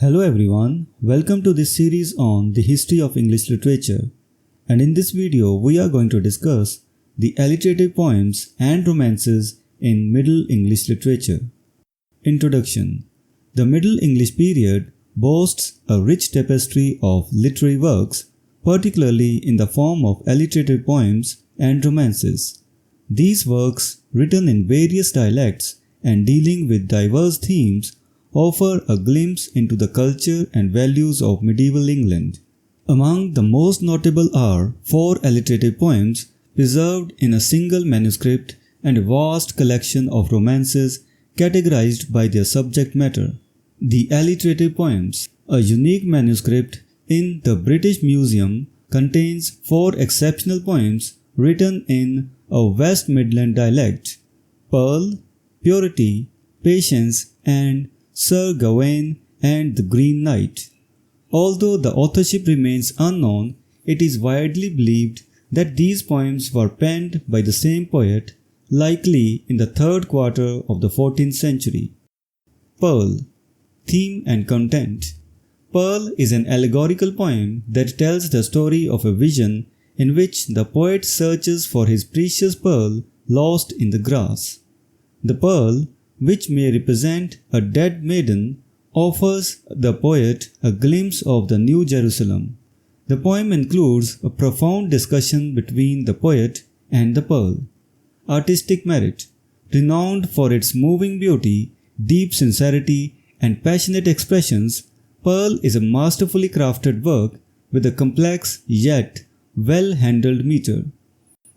Hello everyone, welcome to this series on the history of English literature. And in this video, we are going to discuss the alliterative poems and romances in Middle English literature. Introduction. The Middle English period boasts a rich tapestry of literary works, particularly in the form of alliterative poems and romances. These works, written in various dialects and dealing with diverse themes, offer a glimpse into the culture and values of medieval England. Among the most notable are 4 alliterative poems preserved in a single manuscript and a vast collection of romances categorized by their subject matter. The alliterative poems, a unique manuscript in the British Museum, contains 4 exceptional poems written in a West Midland dialect: Pearl, Purity, Patience, and Sir Gawain and the Green Knight. Although the authorship remains unknown, it is widely believed that these poems were penned by the same poet, likely in the 3rd quarter of the 14th century. Pearl. Theme and content. Pearl is an allegorical poem that tells the story of a vision in which the poet searches for his precious pearl lost in the grass. The pearl, which may represent a dead maiden, offers the poet a glimpse of the New Jerusalem. The poem includes a profound discussion between the poet and the pearl. Artistic merit. Renowned for its moving beauty, deep sincerity, and passionate expressions, Pearl is a masterfully crafted work with a complex yet well-handled meter.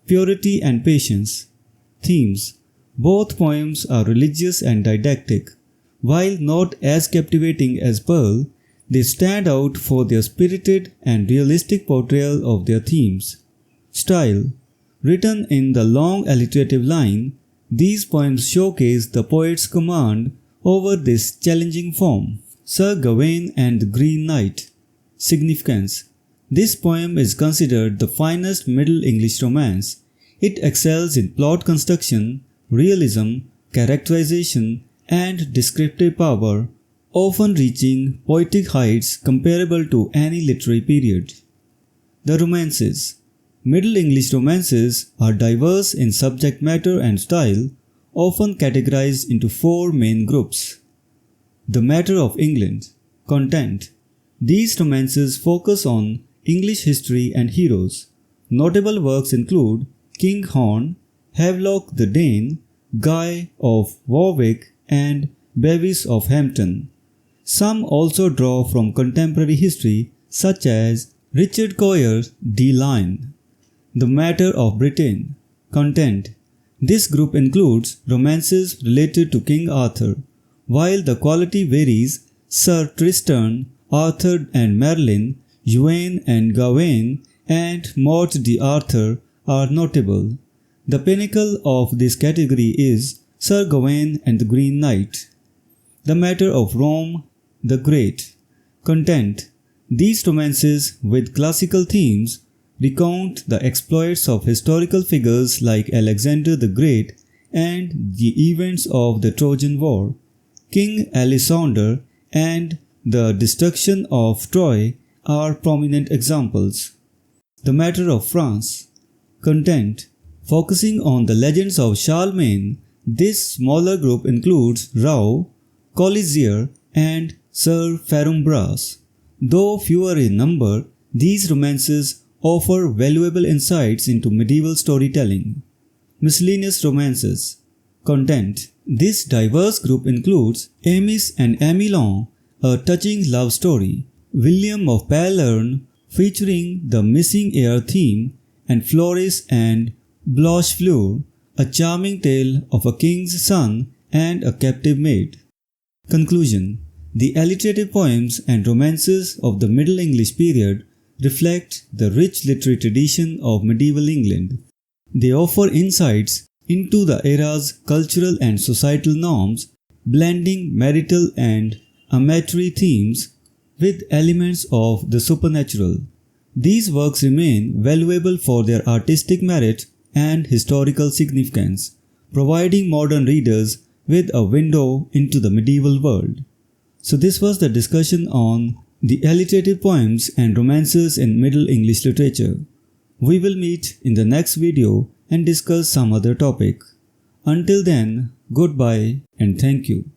Purity and patience. Themes. Both poems are religious and didactic. While not as captivating as Pearl, they stand out for their spirited and realistic portrayal of their themes. Style. Written in the long alliterative line, these poems showcase the poet's command over this challenging form. Sir Gawain and the Green Knight. Significance. This poem is considered the finest Middle English romance. It excels in plot construction, realism, characterization, and descriptive power, often reaching poetic heights comparable to any literary period. The romances. Middle English romances are diverse in subject matter and style, often categorized into 4 main groups. The matter of England. Content. These romances focus on English history and heroes. Notable works include King Horn, Havelock the Dane, Guy of Warwick, and Bevis of Hampton. Some also draw from contemporary history, such as Richard Coyer's De Lion. The matter of Britain. Content. This group includes romances related to King Arthur. While the quality varies, Sir Tristram, Arthur and Merlin, Gawain and Gawain, and Morte d'Arthur are notable. The pinnacle of this category is Sir Gawain and the Green Knight. The matter of Rome the Great. Content. These romances with classical themes recount the exploits of historical figures like Alexander the Great and the events of the Trojan War. King Alexander and the destruction of Troy are prominent examples. The matter of France. Content. Focusing on the legends of Charlemagne, this smaller group includes Rao, Colisire, and Sir Ferumbras. Though fewer in number, these romances offer valuable insights into medieval storytelling. Miscellaneous romances. Content. This diverse group includes Amis and Amilon, a touching love story, William of Pallerne, featuring the missing heir theme, and Floris and Blanchefleur, a charming tale of a king's son and a captive maid. Conclusion. The alliterative poems and romances of the Middle English period reflect the rich literary tradition of medieval England. They offer insights into the era's cultural and societal norms, blending marital and amatory themes with elements of the supernatural. These works remain valuable for their artistic merit and historical significance, providing modern readers with a window into the medieval world. So this was the discussion on the alliterative poems and romances in Middle English literature. We will meet in the next video and discuss some other topic. Until then, goodbye and thank you.